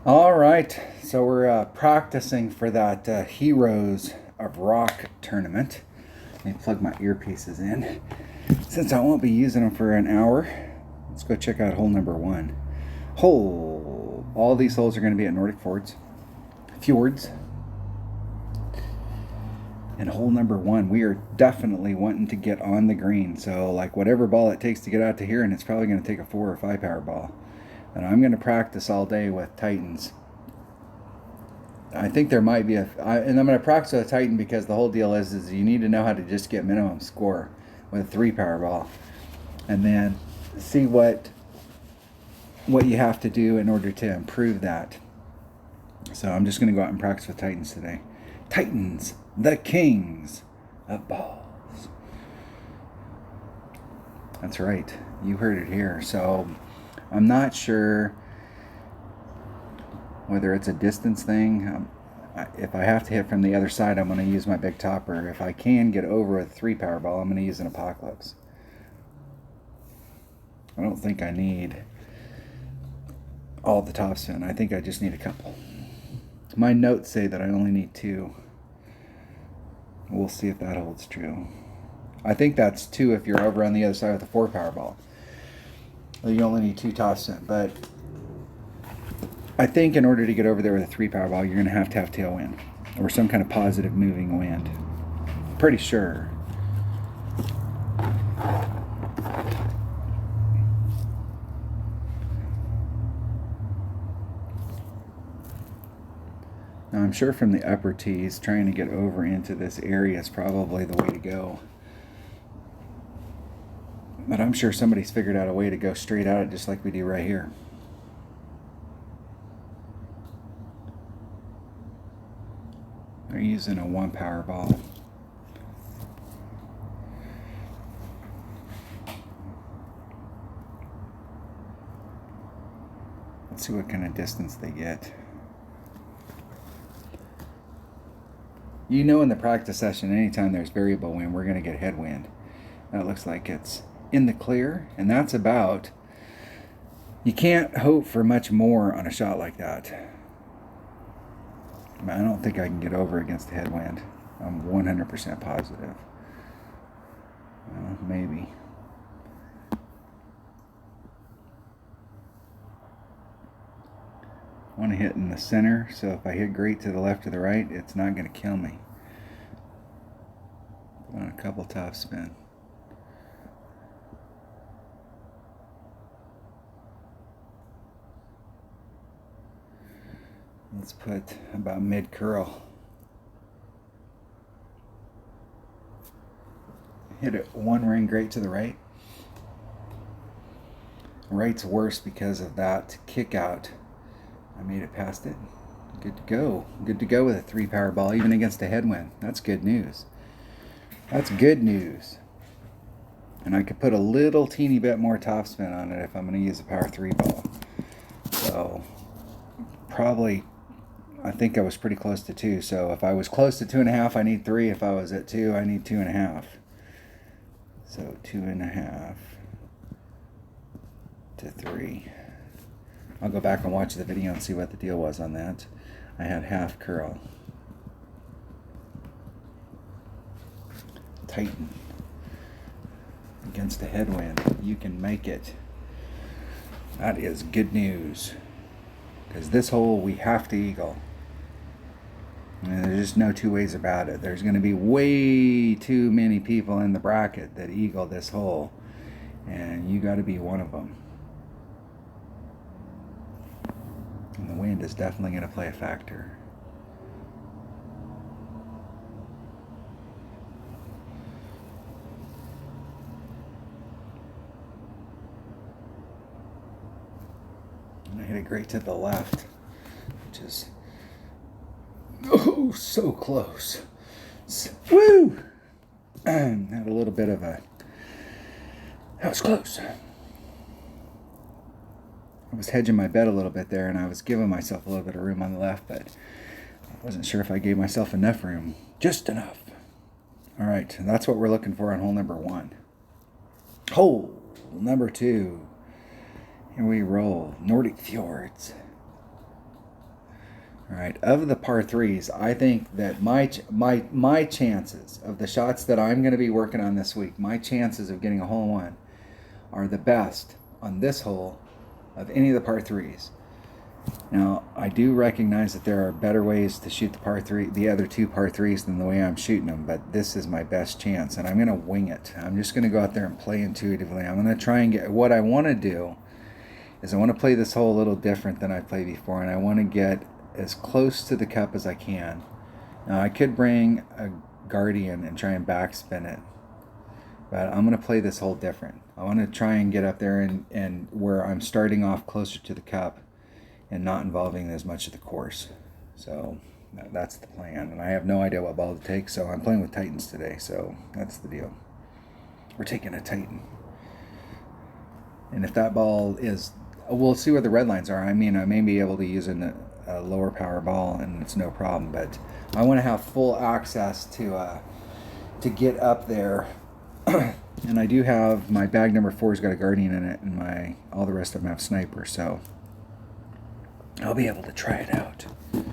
All right, so we're practicing for that Heroes of Rock tournament. Let me plug my earpieces in. Since I won't be using them for an hour, let's go check out hole number one. All these holes are going to be at Nordic Fjords. And hole number one, we are definitely wanting to get on the green. So, like, whatever ball it takes to get out to here, and it's probably going to take a 4 or 5 power ball. And I'm going to practice all day with Titans. I think there might be and I'm going to practice with a Titan because the whole deal is you need to know how to just get minimum score with a 3 power ball, and then see what you have to do in order to improve that. So I'm just going to go out and practice with Titans today. Titans, the kings of balls. That's right. You heard it here. So I'm not sure whether it's a distance thing. If I have to hit from the other side, I'm going to use my big topper. If I can get over a 3 power ball, I'm going to use an Apocalypse. I don't think I need all the topspin. I think I just need a couple. My notes say that I only need 2. We'll see if that holds true. I think that's 2 if you're over on the other side with a 4 power ball. You only need 2 topspin, but I think in order to get over there with a 3 power ball, you're going to have tailwind or some kind of positive moving wind. Pretty sure. Now, I'm sure from the upper tees, trying to get over into this area is probably the way to go. But I'm sure somebody's figured out a way to go straight at it just like we do right here. They're using a 1 power ball. Let's see what kind of distance they get. You know, in the practice session, anytime there's variable wind, we're going to get headwind. That looks like it's in the clear, and that's about. You can't hope for much more on a shot like that. I don't think I can get over against the headwind. I'm 100% positive. Well, maybe. I want to hit in the center, so if I hit great to the left or the right, it's not going to kill me. Put on a couple topspin. Let's put about mid curl. Hit it 1 ring great to the right. Right's worse because of that kick out. I made it past it. Good to go. Good to go with a 3 power ball, even against a headwind. That's good news. That's good news. And I could put a little teeny bit more topspin on it if I'm going to use a power 3 ball. So probably, I think I was pretty close to 2. So if I was close to 2.5, I need 3. If I was at 2, I need 2.5. So 2.5 to 3. I'll go back and watch the video and see what the deal was on that. I had half curl. Titan. Against a headwind. You can make it. That is good news. Because this hole we have to eagle. And there's just no 2 ways about it. There's going to be way too many people in the bracket that eagle this hole. And you got to be one of them. And the wind is definitely going to play a factor. And I hit it great to the left, which is so close. Woo! Had a little bit of a. That was close. I was hedging my bet a little bit there, and I was giving myself a little bit of room on the left, but I wasn't sure if I gave myself enough room. Just enough. All right, that's what we're looking for on hole number 1. Hole number 2. Here we roll. Nordic Fjords. All right, of the par threes, I think that my chances of the shots that I'm going to be working on this week, my chances of getting a hole in one are the best on this hole of any of the par threes. Now, I do recognize that there are better ways to shoot the other two par threes than the way I'm shooting them, but this is my best chance, and I'm going to wing it. I'm just going to go out there and play intuitively. I'm going to try and get, what I want to do is I want to play this hole a little different than I played before, and I want to get as close to the cup as I can. Now, I could bring a Guardian and try and backspin it, but I'm going to play this hole different. I want to try and get up there and where I'm starting off closer to the cup and not involving as much of the course. So that's the plan. And I have no idea what ball to take, so I'm playing with Titans today, so that's the deal. We're taking a Titan. And if that ball is, we'll see where the red lines are. I mean, I may be able to use a lower power ball and it's no problem, but I want to have full access to get up there. And I do have, my bag number 4's got a Guardian in it, and all the rest of them have Sniper, so I'll be able to try it out. I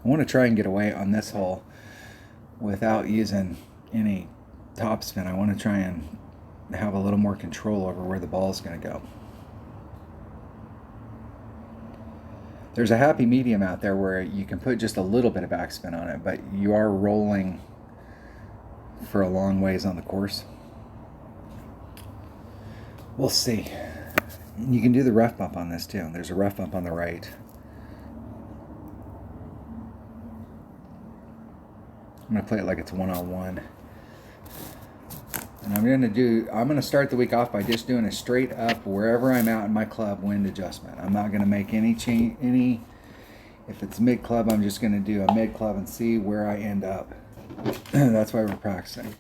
want to try and get away on this hole without using any topspin. I want to try and have a little more control over where the ball is going to go. There's a happy medium out there where you can put just a little bit of backspin on it, but you are rolling for a long ways on the course. We'll see. You can do the rough bump on this too. There's a rough bump on the right. I'm going to play it like it's one-on-one. And I'm going to start the week off by just doing a straight up, wherever I'm at in my club, wind adjustment. I'm not going to make any change, if it's mid club, I'm just going to do a mid club and see where I end up. That's why we're practicing.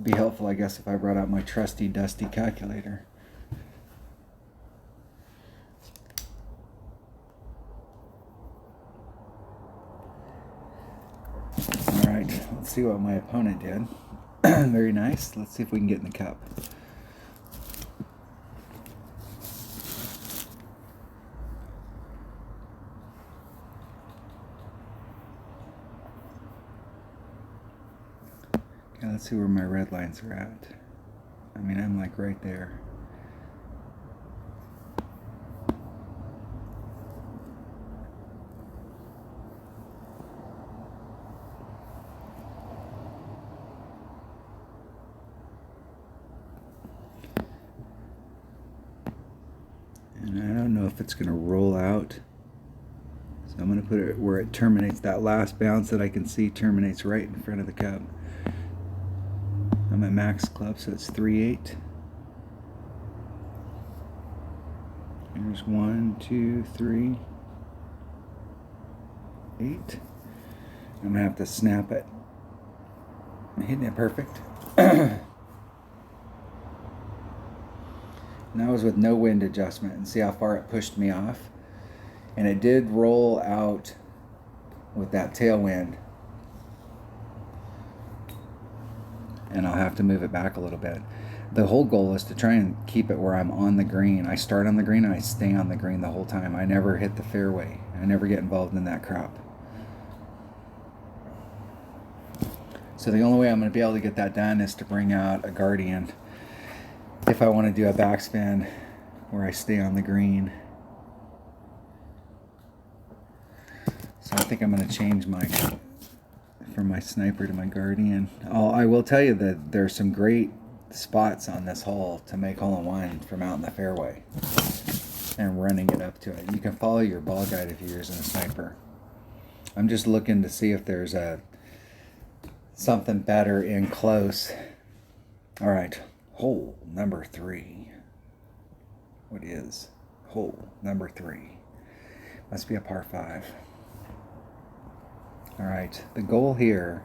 Be helpful, I guess, if I brought out my trusty dusty calculator. All right, let's see what my opponent did. Very nice. Let's see if we can get in the cup. Okay, let's see where my red lines are at. I mean, I'm like right there. And I don't know if it's going to roll out. So I'm going to put it where it terminates. That last bounce that I can see terminates right in front of the cup. I'm at max club, so it's 3-8. Here's 1, 2, 3, 8. I'm going to have to snap it. I'm hitting it perfect. And that was with no wind adjustment, and see how far it pushed me off. And it did roll out with that tailwind. And I'll have to move it back a little bit. The whole goal is to try and keep it where I'm on the green. I start on the green and I stay on the green the whole time. I never hit the fairway. I never get involved in that crap. So the only way I'm going to be able to get that done is to bring out a Guardian if I want to do a backspin where I stay on the green. So I think I'm going to change from my Sniper to my Guardian. I will tell you that there's some great spots on this hole to make hole-in-one from out in the fairway and running it up to it. You can follow your ball guide if you're using a Sniper. I'm just looking to see if there's something better in close. All right, hole number 3. What is hole number 3? Must be a par 5. All right, the goal here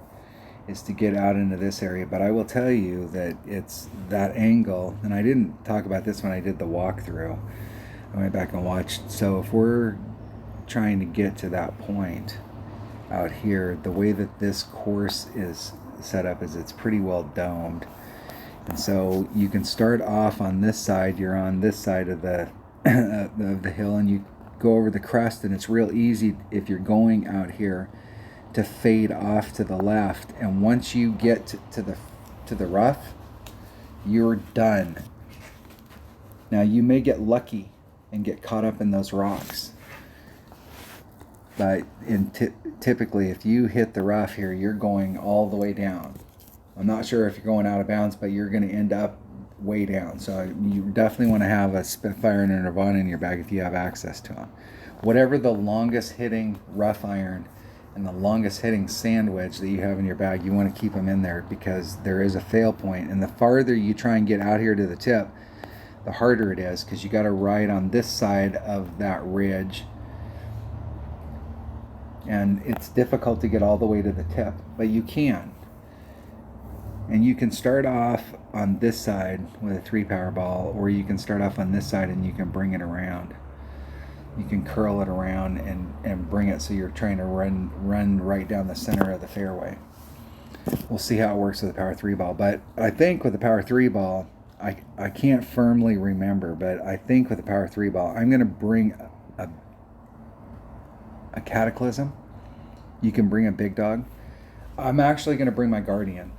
is to get out into this area, but I will tell you that it's that angle, and I didn't talk about this when I did the walkthrough. I went back and watched. So if we're trying to get to that point out here, the way that this course is setup is it's pretty well domed. And so you can start off on this side, you're on this side of the of the hill, and you go over the crest, and it's real easy if you're going out here to fade off to the left. And once you get to the rough, you're done. Now you may get lucky and get caught up in those rocks, but typically if you hit the rough here, you're going all the way down. I'm not sure if you're going out of bounds, but you're going to end up way down. So you definitely want to have a Spitfire and a Nirvana in your bag if you have access to them. Whatever the longest hitting rough iron and the longest hitting sand wedge that you have in your bag, you want to keep them in there, because there is a fail point. And the farther you try and get out here to the tip, the harder it is, because you got to ride on this side of that ridge. And it's difficult to get all the way to the tip, but you can. And you can start off on this side with a 3-power ball, or you can start off on this side and you can bring it around. You can curl it around and bring it so you're trying to run right down the center of the fairway. We'll see how it works with the Power 3 ball. But I think with the Power 3 ball, I can't firmly remember, but I think with the Power 3 ball, I'm going to bring a Cataclysm. You can bring a Big Dog. I'm actually going to bring my Guardian,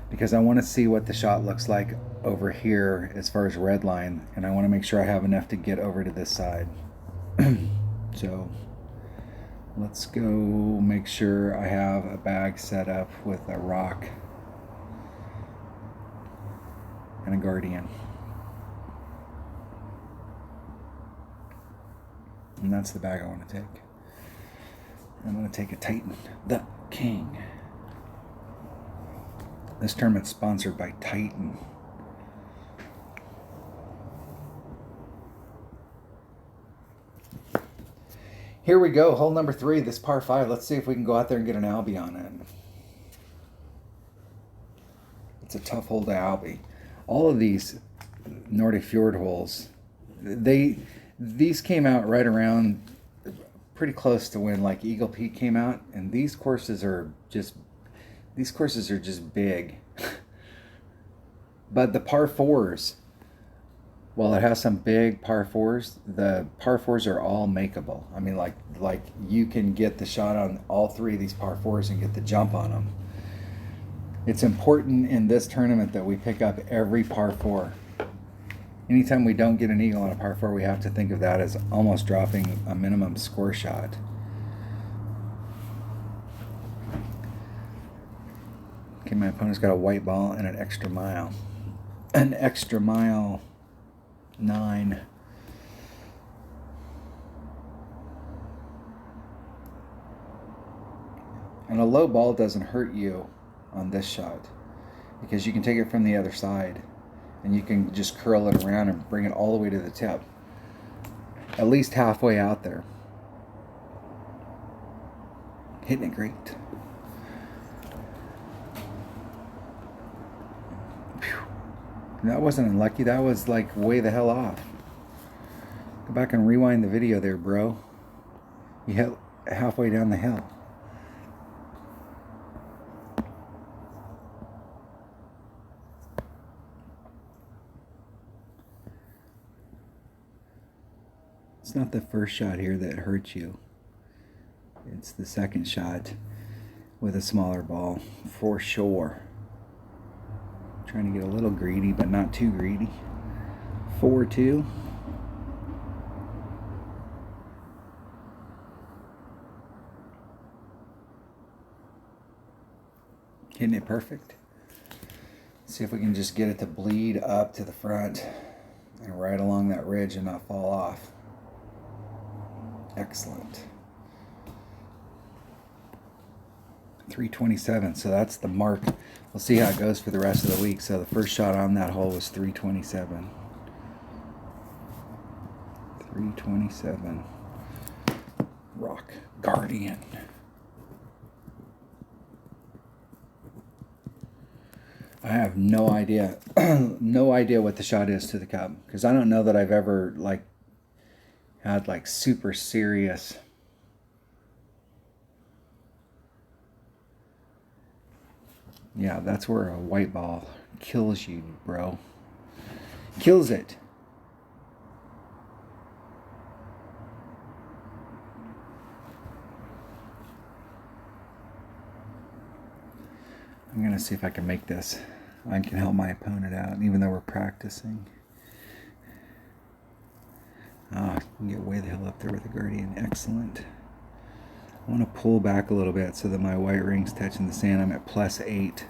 because I want to see what the shot looks like over here as far as red line, and I want to make sure I have enough to get over to this side. So let's go make sure I have a bag set up with a rock and a Guardian. And that's the bag I want to take. I'm going to take a Titan, the King. This tournament's sponsored by Titan. Here we go, hole number 3, this par 5. Let's see if we can go out there and get an Albie on it. It's a tough hole to Albie. All of these Nordic Fjord holes, these came out right around pretty close to when like Eagle Peak came out, and these courses are just big. But the par 4s, while it has some big par 4s, the par 4s are all makeable. I mean, like you can get the shot on all 3 of these par 4s and get the jump on them. It's important in this tournament that we pick up every par 4. Anytime we don't get an eagle on a par 4, we have to think of that as almost dropping a minimum score shot. Okay, my opponent's got a white ball and an extra mile. An extra mile 9. And a low ball doesn't hurt you on this shot, because you can take it from the other side and you can just curl it around and bring it all the way to the tip, at least halfway out there. Hitting it great. Whew. That wasn't unlucky, that was like way the hell off. Go back and rewind the video there, bro. You hit halfway down the hill. It's not the first shot here that hurts you. It's the second shot with a smaller ball, for sure. Trying to get a little greedy, but not too greedy. 4-2. Hitting it perfect. See if we can just get it to bleed up to the front and right along that ridge and not fall off. Excellent. 327, so that's the mark. We'll see how it goes for the rest of the week. So the first shot on that hole was 327. 327. Rock Guardian. I have no idea, no idea what the shot is to the cup, because I don't know that I've ever had super serious Yeah, that's where a white ball kills you, bro. Kills it. I'm gonna see if I can make this. I can help my opponent out, even though we're practicing. Ah, I can get way the hell up there with the Guardian. Excellent. I want to pull back a little bit so that my white ring's touching the sand. I'm at +8.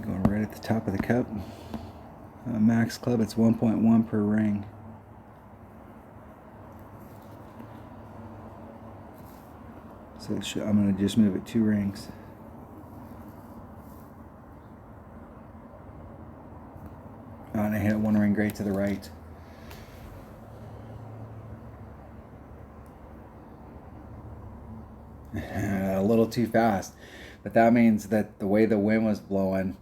Going right at the top of the cup. Max Club, it's 1.1 per ring. So I'm going to just move it 2 rings. Oh, and I hit 1 ring great to the right. A little too fast. But that means that the way the wind was blowing,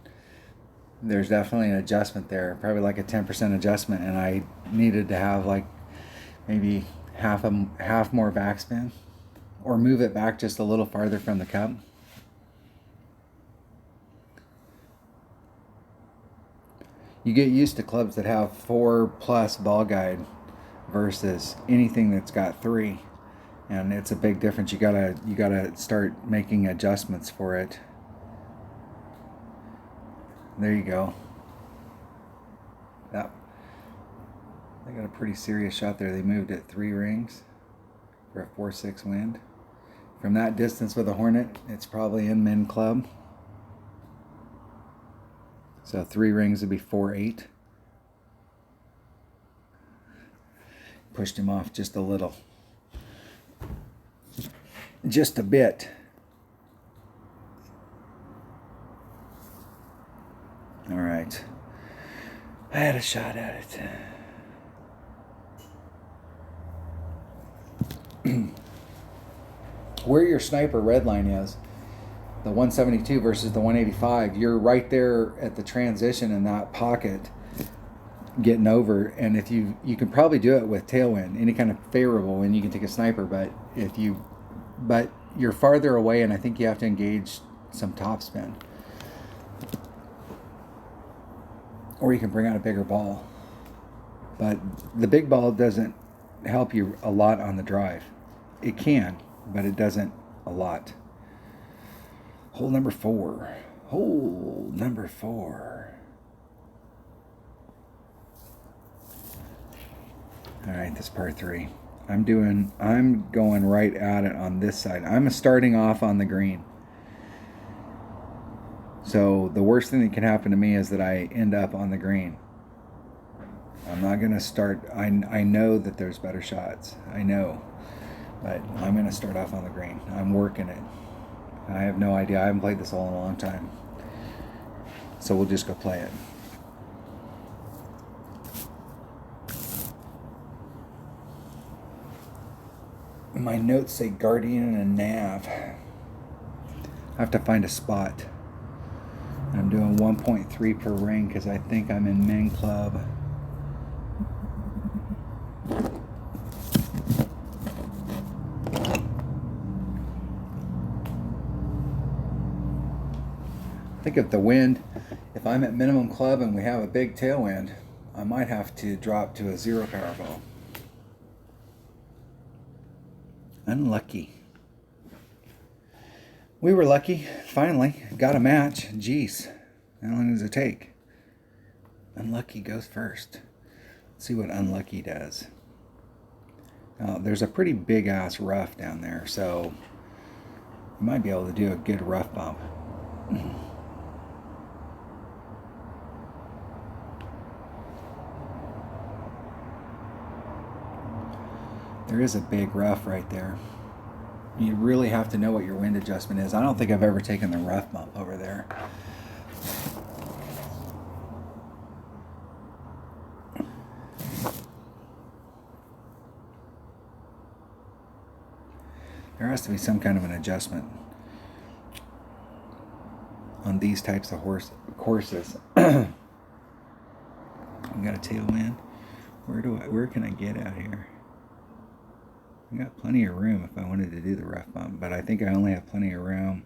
there's definitely an adjustment there. Probably like a 10% adjustment. And I needed to have like maybe half more backspin. Or move it back just a little farther from the cup. You get used to clubs that have 4+ ball guide versus anything that's got 3, and it's a big difference. You gotta start making adjustments for it. There you go. Yep. They got a pretty serious shot there. They moved it 3 rings for a 4-6 wind. From that distance with a Hornet, it's probably in Min Club. So 3 rings would be 4-8. Pushed him off just a little. Just a bit. All right. I had a shot at it. Where your sniper red line is, the 172 versus the 185, you're right there at the transition in that pocket getting over. And if you can probably do it with tailwind, any kind of favorable wind, you can take a sniper, but you're farther away, and I think you have to engage some topspin. Or you can bring out a bigger ball. But the big ball doesn't help you a lot on the drive. It can, but it doesn't a lot. Hole number 4. Hole number 4. All right, this par 3. I'm going right at it on this side. I'm starting off on the green. So the worst thing that can happen to me is that I end up on the green. I'm not going to start. I know that there's better shots. I know. But I'm going to start off on the green. I'm working it. I have no idea. I haven't played this hole in a long time. So we'll just go play it. My notes say Guardian and Nav. I have to find a spot. I'm doing 1.3 per ring because I think I'm in Min Club. I think if I'm at minimum club and we have a big tailwind, I might have to drop to a 0 power ball. Unlucky. We were lucky. Finally, got a match. Jeez, how long does it take? Unlucky goes first. Let's see what unlucky does. There's a pretty big ass rough down there, so you might be able to do a good rough bump. There is a big rough right there. You really have to know what your wind adjustment is. I don't think I've ever taken the rough bump over there. There has to be some kind of an adjustment on these types of courses. We got a tailwind. Where can I get out here? I got plenty of room if I wanted to do the rough bump, but I think I only have plenty of room.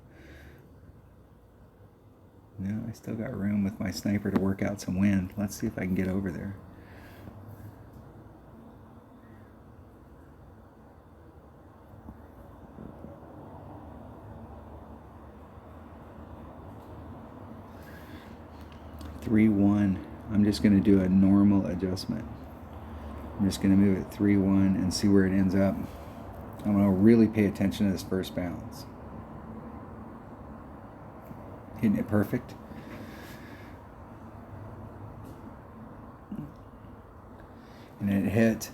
No, I still got room with my sniper to work out some wind. Let's see if I can get over there. Three, 1. I'm just going to do a normal adjustment. I'm just going to move it 3, 1 and see where it ends up. I'm going to really pay attention to this first bounce. Hitting it perfect. And it hit.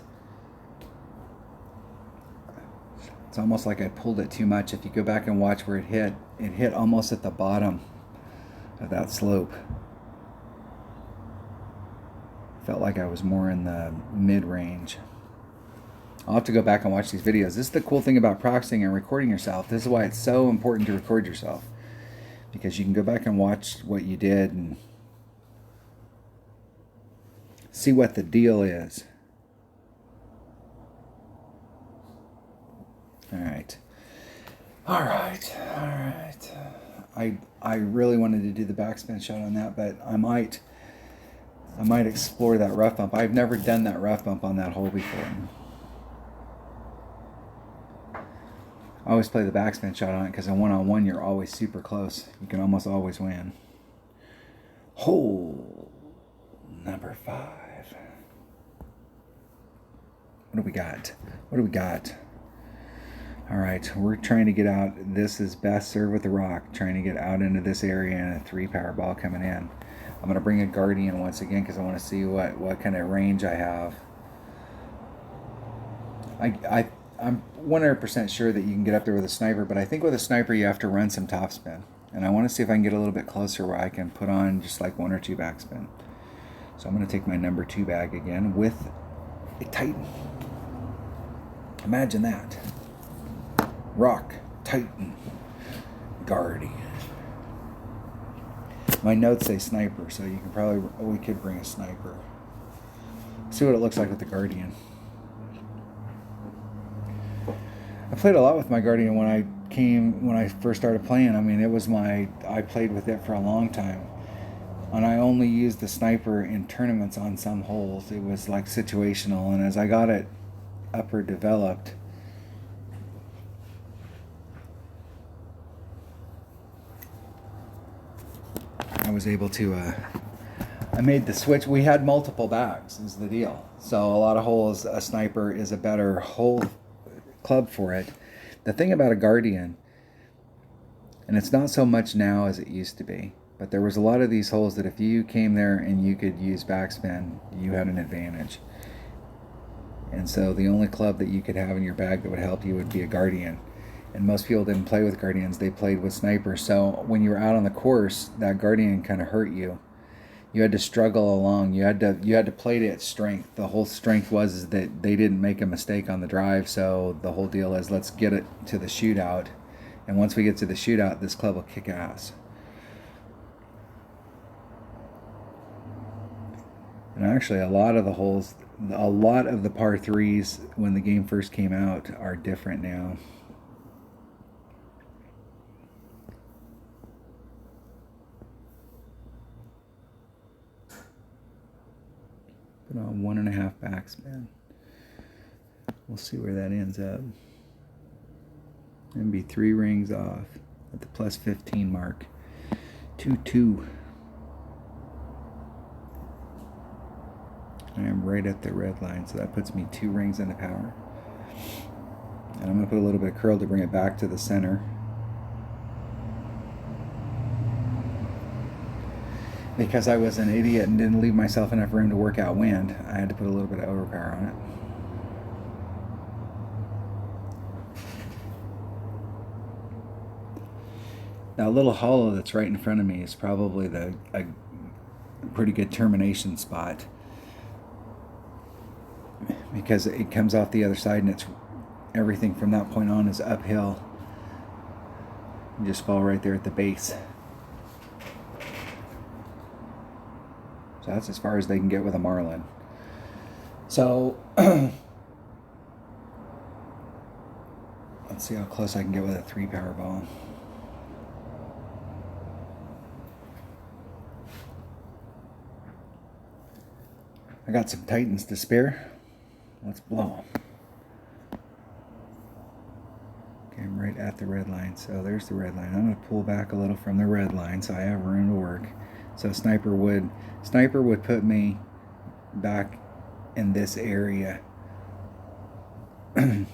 It's almost like I pulled it too much. If you go back and watch where it hit almost at the bottom of that slope. Felt like I was more in the mid-range. I'll have to go back and watch these videos. This is the cool thing about practicing and recording yourself. This is why it's so important to record yourself. Because you can go back and watch what you did and see what the deal is. Alright. I really wanted to do the backspin shot on that, but I might explore that rough bump. I've never done that rough bump on that hole before. I always play the backspin shot on it because in one-on-one you're always super close. You can almost always win. Hole number 5. What do we got? Alright, we're trying to get out. This is best served with the rock. Trying to get out into this area and a 3 power ball coming in. I'm going to bring a Guardian once again because I want to see what kind of range I have. I'm 100% sure that you can get up there with a sniper, but I think with a sniper you have to run some topspin. And I want to see if I can get a little bit closer where I can put on just like 1 or 2 backspin. So I'm going to take my number 2 bag again with a Titan. Imagine that. Rock, Titan, Guardian. My notes say sniper, so you can we could bring a sniper. See what it looks like with the Guardian. I played a lot with my Guardian when I first started playing. I mean, I played with it for a long time. And I only used the sniper in tournaments on some holes. It was like situational, and as I got it upper developed, I was able to, I made the switch. We had multiple bags is the deal. So a lot of holes, a sniper is a better hole club for it. The thing about a Guardian, and it's not so much now as it used to be, but there was a lot of these holes that if you came there and you could use backspin, you had an advantage. And so the only club that you could have in your bag that would help you would be a Guardian. And most people didn't play with Guardians, they played with snipers. So when you were out on the course, that Guardian kind of hurt you. You had to struggle along. You had to play to its strength. The whole strength was that they didn't make a mistake on the drive. So the whole deal is let's get it to the shootout. And once we get to the shootout, this club will kick ass. And actually, a lot of the holes, a lot of the par 3s when the game first came out are different now. Put on 1.5 backspin. We'll see where that ends up. And be 3 rings off at the plus 15 mark. 2-2. I am right at the red line, so that puts me 2 rings into power. And I'm going to put a little bit of curl to bring it back to the center. Because I was an idiot and didn't leave myself enough room to work out wind, I had to put a little bit of overpower on it. Now, a little hollow that's right in front of me is probably a pretty good termination spot. Because it comes off the other side and everything from that point on is uphill. You just fall right there at the base. So that's as far as they can get with a marlin. So let's see how close I can get with a 3 power ball. I got some Titans to spare. Let's blow them. Okay, I'm right at the red line. So there's the red line. I'm going to pull back a little from the red line so I have room to work. So sniper would put me back in this area. And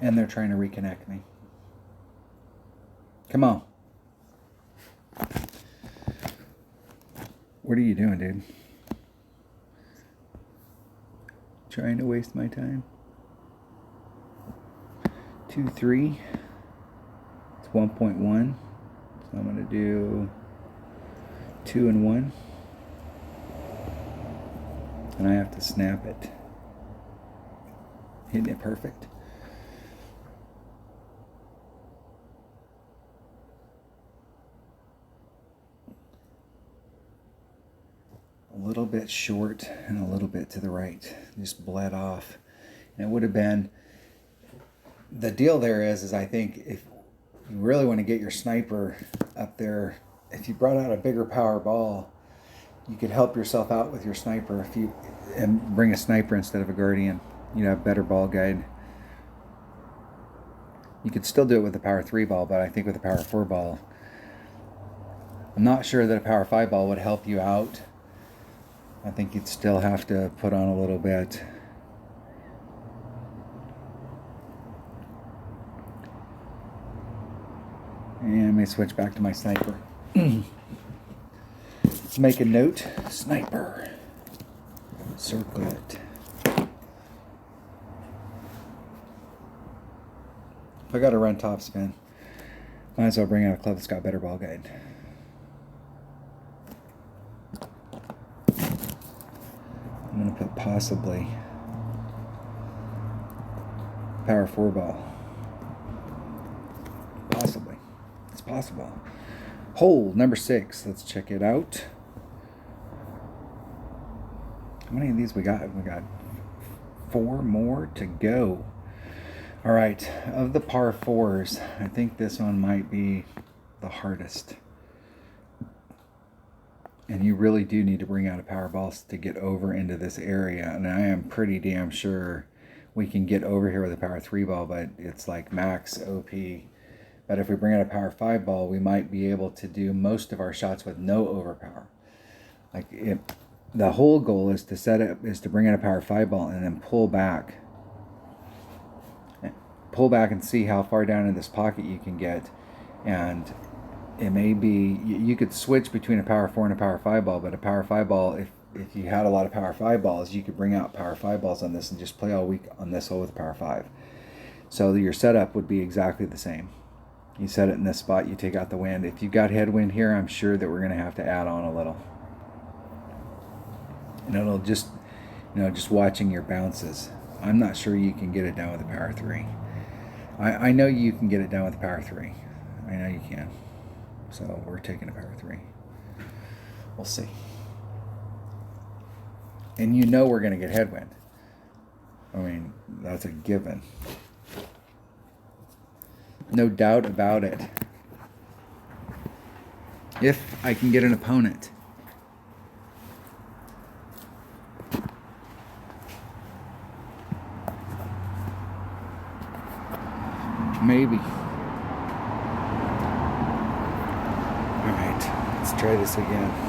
they're trying to reconnect me. Come on. What are you doing, dude? Trying to waste my time. 2, 3. It's 1.1. So I'm going to do 2 and 1. And I have to snap it. Hitting it perfect. A little bit short and a little bit to the right. Just bled off. And it would have been, the deal there is I think if you really want to get your sniper up there, if you brought out a bigger power ball, you could help yourself out with your sniper and bring a sniper instead of a guardian. You'd have better ball guide. You could still do it with a power 3 ball, but I think with a power 4 ball, I'm not sure that a power 5 ball would help you out. I think you'd still have to put on a little bit. And let me switch back to my sniper. Let's make a note. Sniper. Circle it. If I got to run top spin, might as well bring out a club that's got better ball guide. I'm going to put possibly power 4 ball. Possibly. It's possible. Hole number 6. Let's check it out. How many of these we got? We got 4 more to go. All right, of the par 4s, I think this one might be the hardest. And you really do need to bring out a power ball to get over into this area. And I am pretty damn sure we can get over here with a power 3 ball, but it's like max OP. But if we bring out a power 5 ball, we might be able to do most of our shots with no overpower. Like the whole goal is to bring out a power 5 ball and then pull back. Pull back and see how far down in this pocket you can get. And it may be, you could switch between a power 4 and a power 5 ball, but a power 5 ball, if you had a lot of power 5 balls, you could bring out power 5 balls on this and just play all week on this hole with a power 5. So your setup would be exactly the same. You set it in this spot, you take out the wind. If you've got headwind here, I'm sure that we're going to have to add on a little. And it'll just, just watching your bounces. I'm not sure you can get it down with a power 3. I know you can get it down with a power 3. I know you can. So we're taking a power 3. We'll see. And we're going to get headwind. I mean, that's a given. No doubt about it. If I can get an opponent. Maybe. Alright, let's try this again.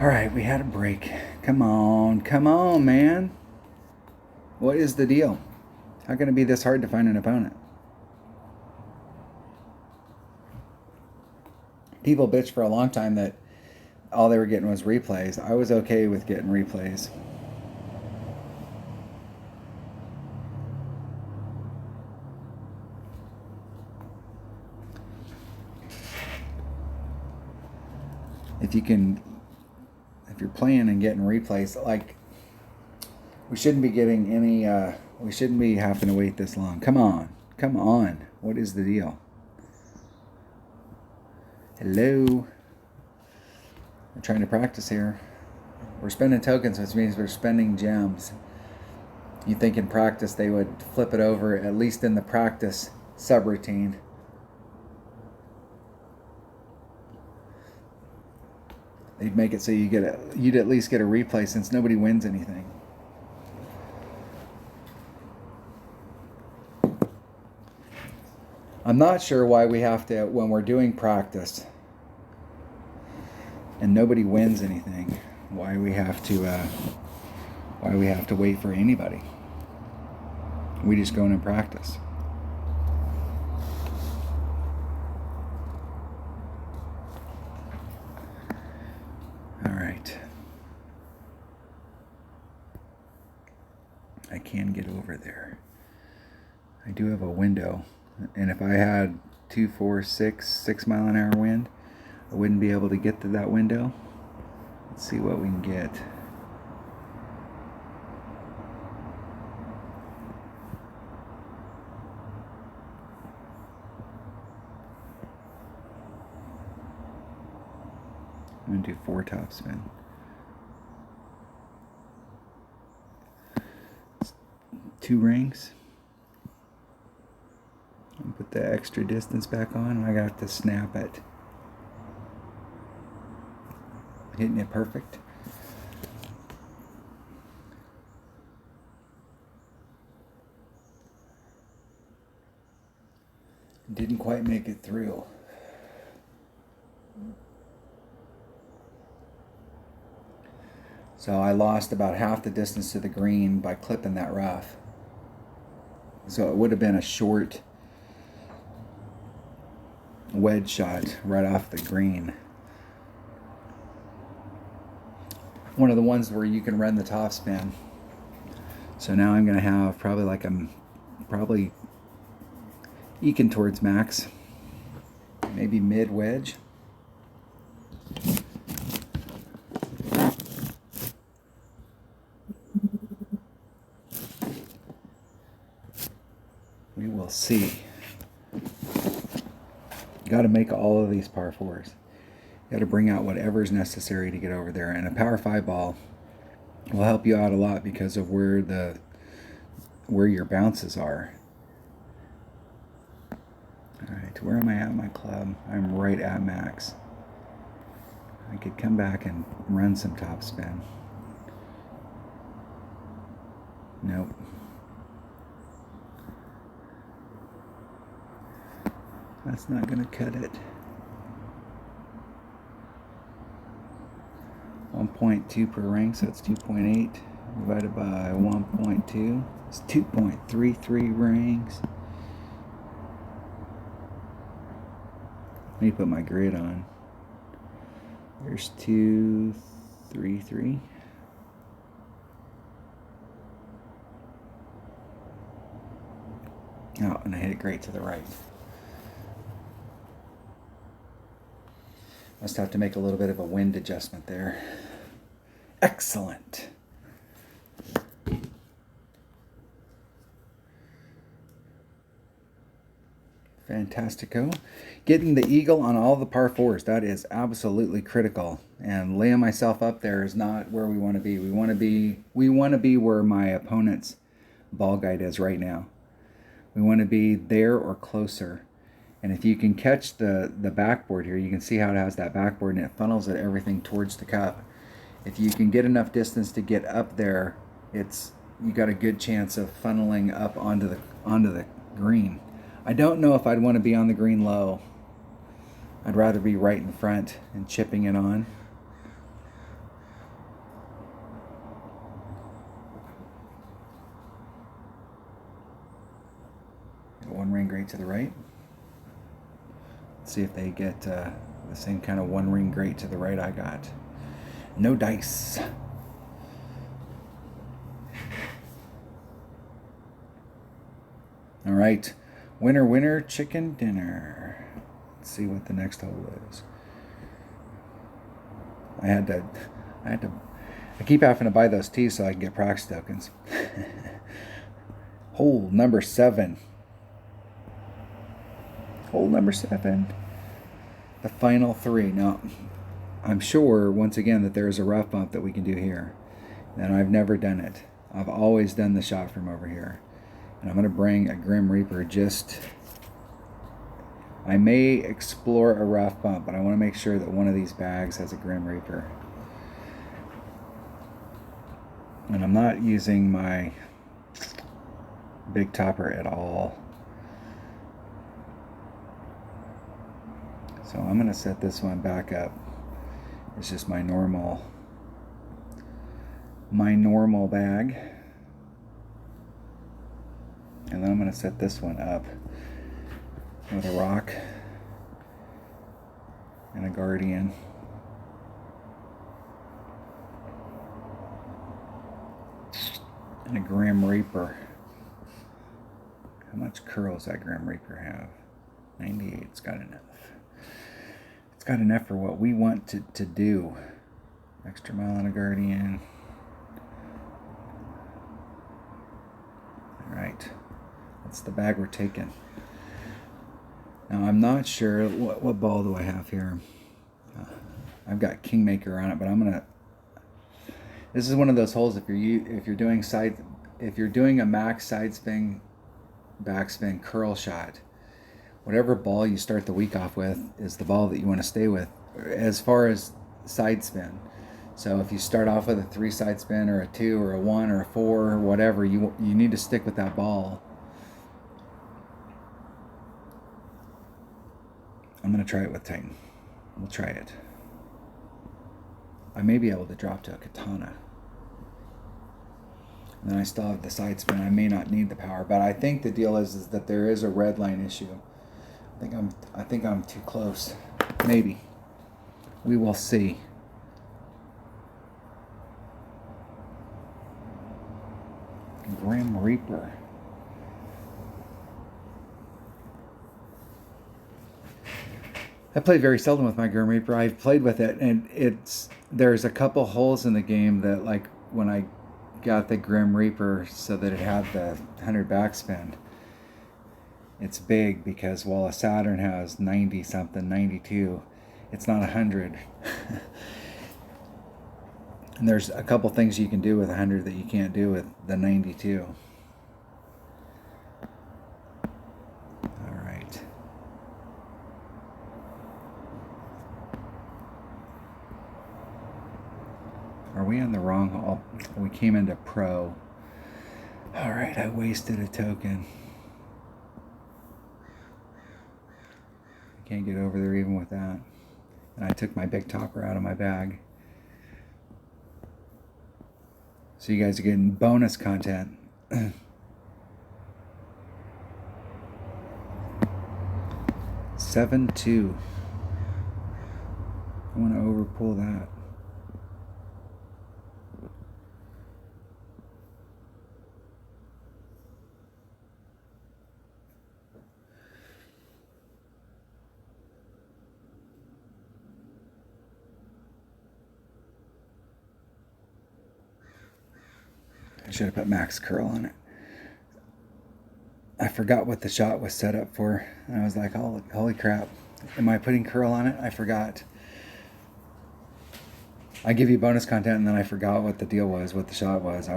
All right, we had a break. Come on, man. What is the deal? How can it be this hard to find an opponent? People bitched for a long time that all they were getting was replays. I was okay with getting replays. If you're playing and getting replays, like, we shouldn't be getting any, we shouldn't be having to wait this long. Come on. What is the deal? Hello? We're trying to practice here. We're spending tokens, which means we're spending gems. You think in practice they would flip it over, at least in the practice subroutine. They'd make it so you'd at least get a replay, since nobody wins anything. I'm not sure why we have to, when we're doing practice and nobody wins anything, why we have to wait for anybody. We just go in and practice. All right. I can get over there. I do have a window, and if I had 2, 4, 6 mile an hour wind, I wouldn't be able to get to that window. Let's see what we can get. I'm going to do 4 topspin. Two rings. And put the extra distance back on, and I got to snap it. Hitting it perfect. Didn't quite make it through. So I lost about half the distance to the green by clipping that rough. So it would have been a short wedge shot right off the green. One of the ones where you can run the topspin. So now I'm going to have probably like I'm probably eking towards max. Maybe mid wedge. We will see. You got to make all of these par 4s. You got to bring out whatever is necessary to get over there. And a power 5 ball will help you out a lot because of where your bounces are. All right, where am I at my club? I'm right at max. I could come back and run some topspin. Nope. That's not going to cut it. 1.2 per ring, so it's 2.8 divided by 1.2. It's 2.33 rings. Let me put my grid on. There's 233. Oh, and I hit it great to the right. Must have to make a little bit of a wind adjustment there. Excellent. Fantastico. Getting the eagle on all the par 4s, that is absolutely critical. And laying myself up there is not where we want to be. We want to be where my opponent's ball guide is right now. We want to be there or closer. And if you can catch the backboard here, you can see how it has that backboard and it funnels everything towards the cup. If you can get enough distance to get up there, you got a good chance of funneling up onto the green. I don't know if I'd want to be on the green low. I'd rather be right in front and chipping it on. grate to the right. Let's see if they get the same kind of one ring grate to the right I got. No dice. All right, winner, winner, chicken dinner. Let's see what the next hole is. I keep having to buy those teas so I can get practice tokens. Hole number 7. Hole number 7. The final 3. Now, I'm sure, once again, that there's a rough bump that we can do here. And I've never done it. I've always done the shot from over here. And I'm going to bring a Grim Reaper just... I may explore a rough bump, but I want to make sure that one of these bags has a Grim Reaper. And I'm not using my big topper at all. So I'm going to set this one back up. It's just my normal bag. And then I'm going to set this one up with a rock and a Guardian. And a Grim Reaper. How much curl does that Grim Reaper have? 98. It's got enough. It's got enough for what we want to do. Extra mile and a Guardian. Alright. That's the bag we're taking. Now I'm not sure what ball do I have here. I've got Kingmaker on it, but I'm gonna. This is one of those holes if you're doing a max side spin, backspin, curl shot. Whatever ball you start the week off with is the ball that you want to stay with as far as side spin. So if you start off with a 3 side spin or a 2 or a 1 or a 4 or whatever, you need to stick with that ball. I'm going to try it with Titan. We'll try it. I may be able to drop to a Katana. And then I still have the side spin. I may not need the power, but I think the deal is that there is a red line issue. I think I'm too close. Maybe. We will see. Grim Reaper. I play very seldom with my Grim Reaper. I've played with it, and there's a couple holes in the game that, like, when I got the Grim Reaper so that it had the 100 backspin, it's big because while a Saturn has 90 something, 92, it's not 100. And there's a couple things you can do with 100 that you can't do with the 92. All right. Are we on the wrong hole? We came into pro. All right, I wasted a token. I can't get over there even with that. And I took my big topper out of my bag. So you guys are getting bonus content. 7-2. I want to overpull that. I should have put max curl on it. I forgot what the shot was set up for. And I was like, holy crap. Am I putting curl on it? I forgot. I give you bonus content and then I forgot what the deal was, what the shot was. I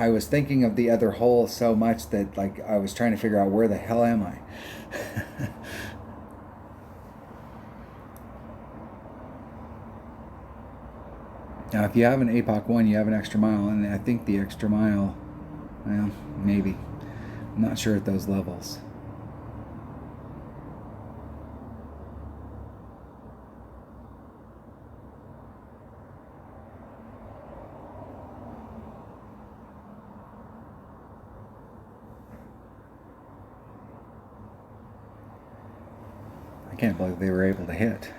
was thinking of the other hole so much that, like, I was trying to figure out where the hell am I. Now, if you have an APOC 1, you have an extra mile, and I think the extra mile, well, maybe. I'm not sure at those levels. can't believe they were able to hit.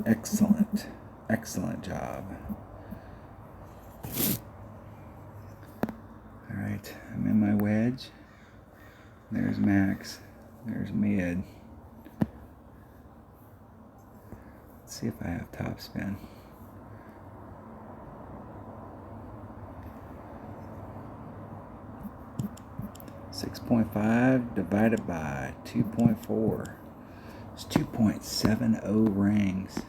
Excellent. Excellent job. Alright, I'm in my wedge. There's max. There's mid. Let's see if I have top spin. .5 divided by 2.4. It's 2.70 rings.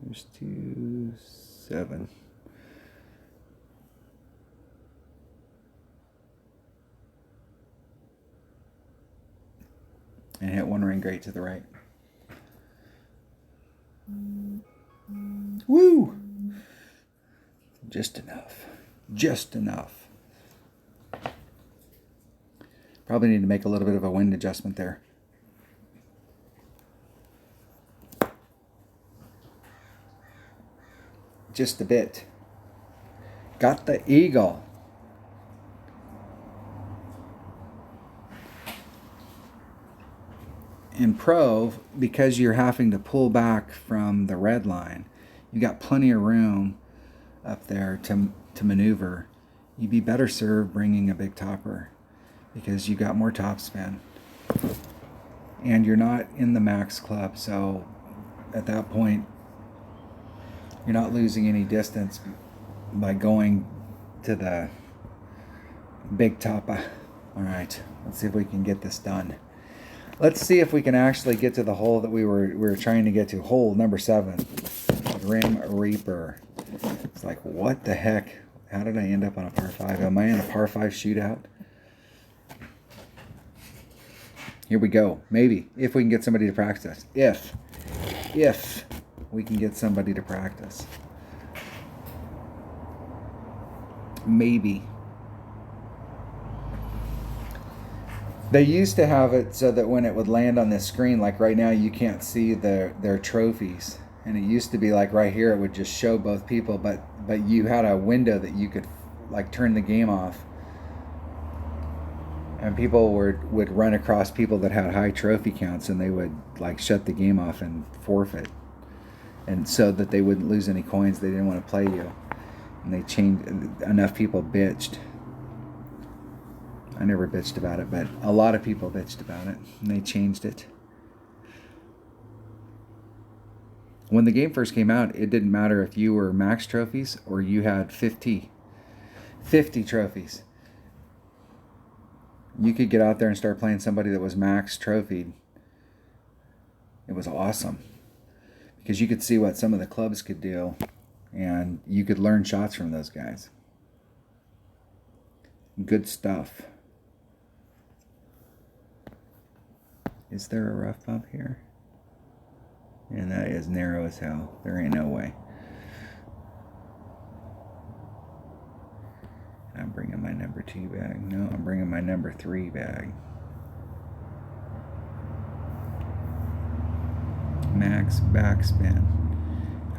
There's 2.7. And hit one ring great to the right. Woo! Just enough. Just enough. Probably need to make a little bit of a wind adjustment there. Just a bit. Got the eagle. In Pro, because you're having to pull back from the red line, you got plenty of room up there to maneuver. You'd be better served bringing a big topper because you got more top spin. And you're not in the max club, so at that point, you're not losing any distance by going to the big topper. All right, let's see if we can get this done. Let's see if we can actually get to the hole that we were trying to get to. Hole number 7, Grim Reaper. It's like, what the heck? How did I end up on a par 5? Am I in a par 5 shootout? Here we go. Maybe, if we can get somebody to practice. If we can get somebody to practice. Maybe. They used to have it so that when it would land on this screen, like right now, you can't see their trophies. And it used to be like right here, it would just show both people, but you had a window that you could like turn the game off. And people would run across people that had high trophy counts, and they would like shut the game off and forfeit. And so that they wouldn't lose any coins, they didn't want to play you. And they changed, enough people bitched. I never bitched about it, but a lot of people bitched about it, and they changed it. When the game first came out, it didn't matter if you were max trophies or you had 50 trophies. You could get out there and start playing somebody that was max trophied. It was awesome because you could see what some of the clubs could do, and you could learn shots from those guys. Good stuff. Is there a rough bump here? And that is narrow as hell. There ain't no way. I'm bringing my number 2 bag. No, I'm bringing my number 3 bag. Max backspin.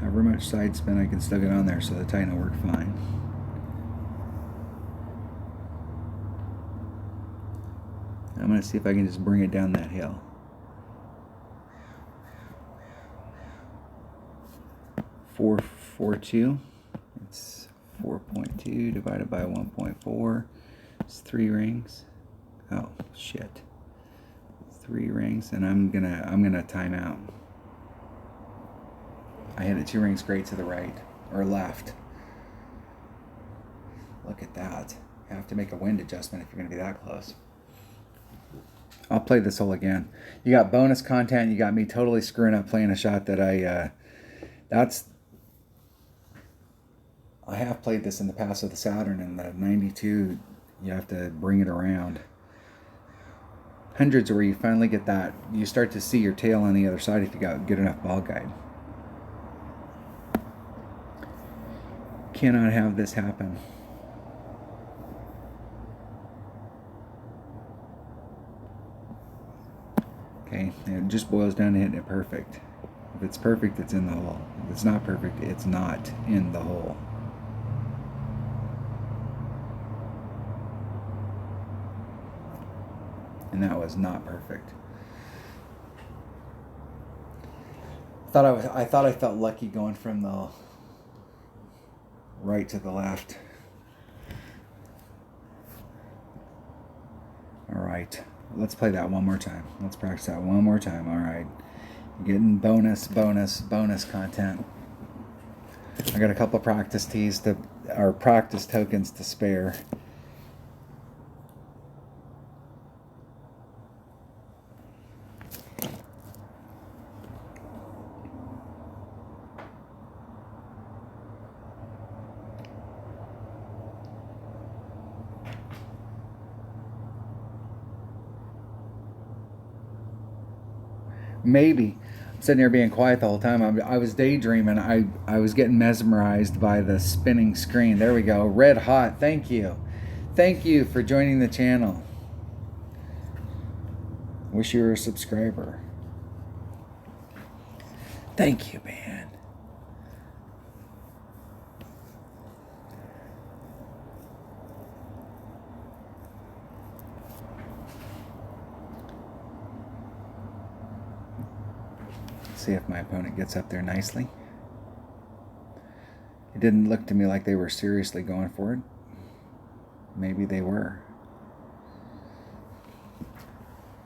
However much side spin I can still get on there, so the tighten will work fine. I'm going to see if I can just bring it down that hill. .442. It's 4.2 divided by 1.4. It's 3 rings. Oh shit. 3 rings, and I'm gonna time out. I hit it 2 rings great to the right or left. Look at that. You have to make a wind adjustment if you're gonna be that close. I'll play this hole again. You got bonus content. You got me totally screwing up playing a shot that I have played this in the past with the Saturn, and the 92, you have to bring it around. Hundreds where you finally get that, you start to see your tail on the other side if you got good enough ball guide. Cannot have this happen. Okay, it just boils down to hitting it perfect. If it's perfect, it's in the hole. If it's not perfect, it's not in the hole. And that was not perfect. I thought I felt lucky going from the right to the left. All right, let's play that one more time. Let's practice that one more time. All right, getting bonus content. I got a couple of practice tees or practice tokens to spare. Maybe. I'm sitting here being quiet the whole time. I was daydreaming. I was getting mesmerized by the spinning screen. There we go. Red hot. Thank you. Thank you for joining the channel. Wish you were a subscriber. Thank you, man. See if my opponent gets up there nicely. It didn't look to me like they were seriously going for it. Maybe they were.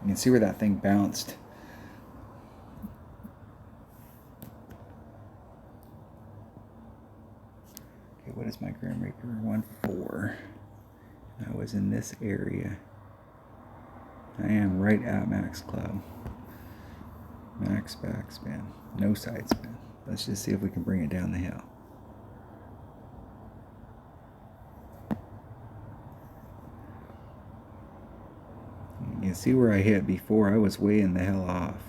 You can see where that thing bounced. Okay, what is my Grim Reaper? 1-4. I was in this area. I am right at max club. Max backspin. No side spin. Let's just see if we can bring it down the hill. You can see where I hit before. I was way in the hell off.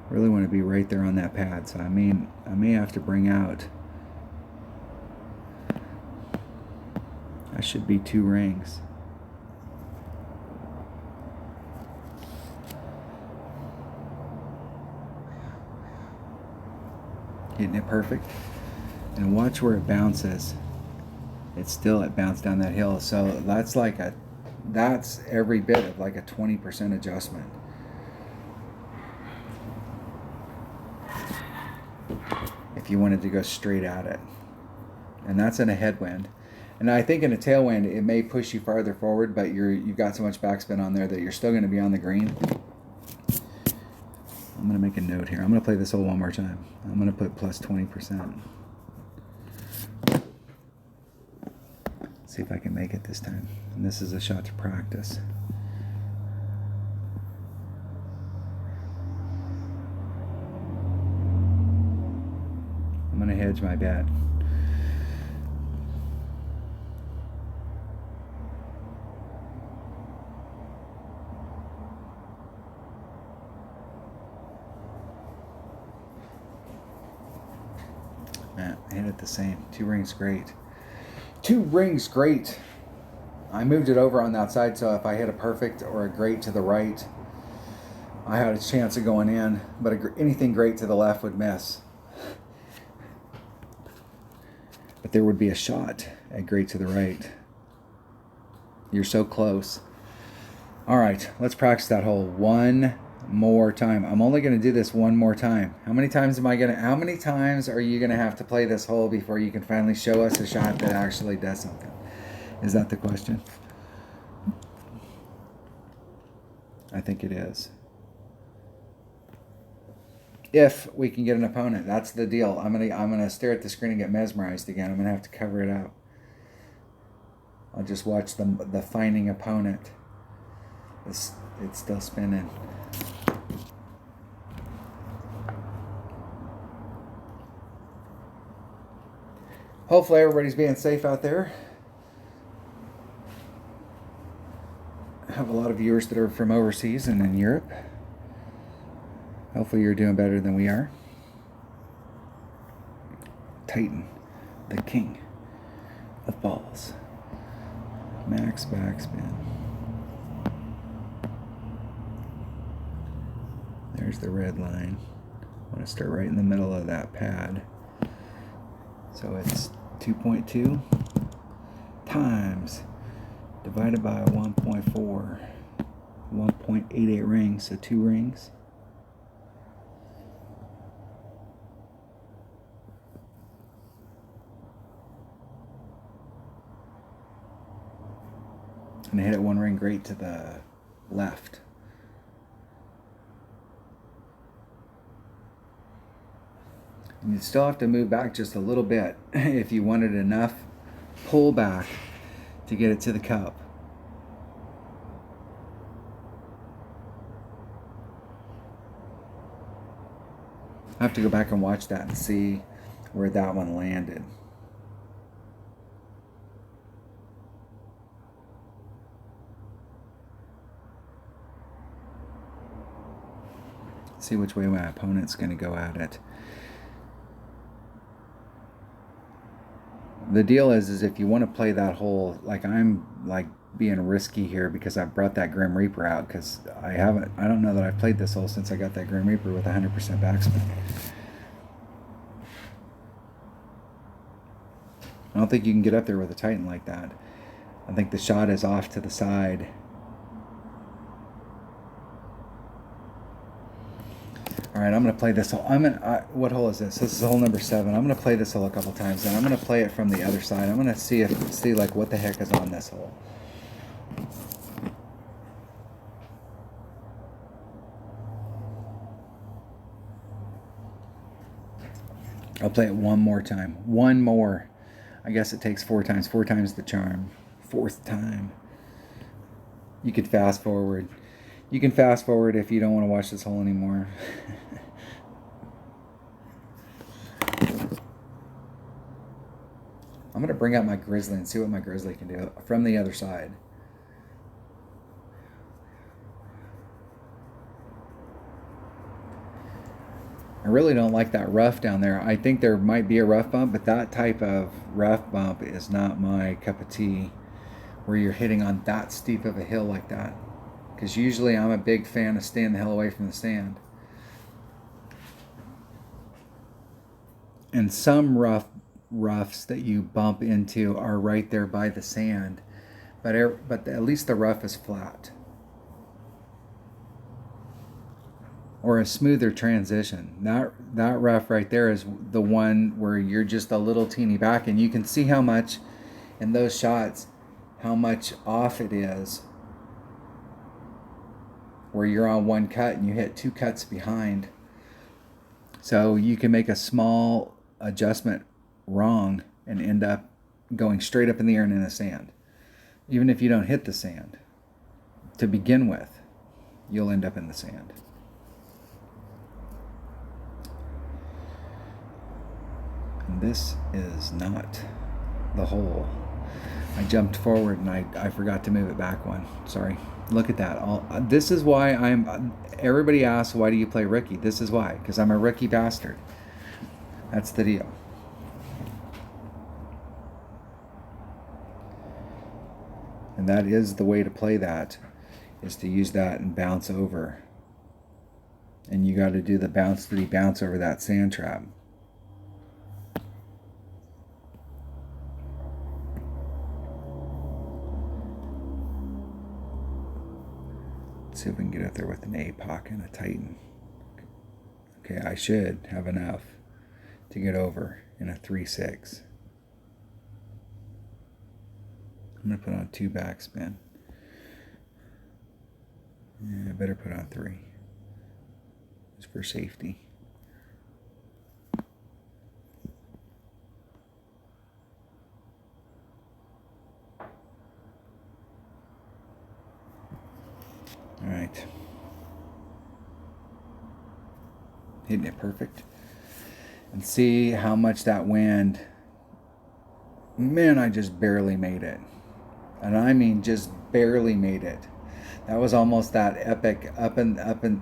Really want to be right there on that pad. So I may have to bring out. I should be 2 rings. Getting it perfect. And watch where it bounces. It bounced down that hill. So that's every bit of like a 20% adjustment. If you wanted to go straight at it. And that's in a headwind. And I think in a tailwind, it may push you farther forward, but you've got so much backspin on there that you're still going to be on the green. I'm going to make a note here. I'm going to play this hole one more time. I'm going to put plus 20%. See if I can make it this time. And this is a shot to practice. I'm going to hedge my bet. Man, I hit it the same. 2 rings, great. 2 rings, great. I moved it over on the outside, so if I hit a perfect or a great to the right, I had a chance of going in, but anything great to the left would miss. But there would be a shot at great to the right. You're so close. All right, let's practice that hole one more time. I'm only going to do this one more time. How many times are you going to have to play this hole before you can finally show us a shot that actually does something? Is that the question? I think it is. If we can get an opponent, that's the deal. I'm gonna stare at the screen and get mesmerized again. I'm gonna have to cover it up. I'll just watch the finding opponent. It's still spinning. Hopefully everybody's being safe out there. I have a lot of viewers that are from overseas and in Europe. Hopefully you're doing better than we are. Titan, the king of balls. Max backspin. There's the red line. I want to start right in the middle of that pad. So it's 2.2 times divided by 1.4, 1.88 rings, so 2 rings. And I hit it 1 ring great to the left. You still have to move back just a little bit if you wanted enough pull back to get it to the cup. I have to go back and watch that and see where that one landed. See which way my opponent's going to go at it. The deal is if you want to play that hole, like I'm like being risky here because I brought that Grim Reaper out, because I don't know that I've played this hole since I got that Grim Reaper with 100% backspin. I don't think you can get up there with a Titan like that. I think the shot is off to the side. All right, I'm going to play this hole. What hole is this? This is hole number 7. I'm going to play this hole a couple times, and I'm going to play it from the other side. I'm going to see like what the heck is on this hole. I'll play it one more time. One more. I guess it takes 4 times. 4 times the charm. 4th time. You could fast forward. You can fast forward if you don't want to watch this hole anymore. I'm going to bring out my Grizzly and see what my Grizzly can do from the other side. I really don't like that rough down there. I think there might be a rough bump, but that type of rough bump is not my cup of tea, where you're hitting on that steep of a hill like that. Because usually I'm a big fan of staying the hell away from the sand. And some roughs that you bump into are right there by the sand, but at least the rough is flat. Or a smoother transition. That rough right there is the one where you're just a little teeny back, and you can see how much in those shots, how much off it is, where you're on one cut and you hit 2 cuts behind. So you can make a small adjustment wrong and end up going straight up in the air and in the sand. Even if you don't hit the sand to begin with, you'll end up in the sand. And this is not the hole. I jumped forward and I forgot to move it back one. Sorry. Look at that. This is why everybody asks, why do you play rookie? This is why. Because I'm a rookie bastard. That's the deal. And that is the way to play that, is to use that and bounce over. And you got to do the bounce over that sand trap. Let's see if we can get up there with an APOC and a Titan. Okay, I should have enough to get over in a 3-6. I'm going to put on 2 backspin. Yeah, I better put on 3. Just for safety. All right. Hitting it perfect. And see how much that wind. Man, I just barely made it. And I mean just barely made it. That was almost that epic up and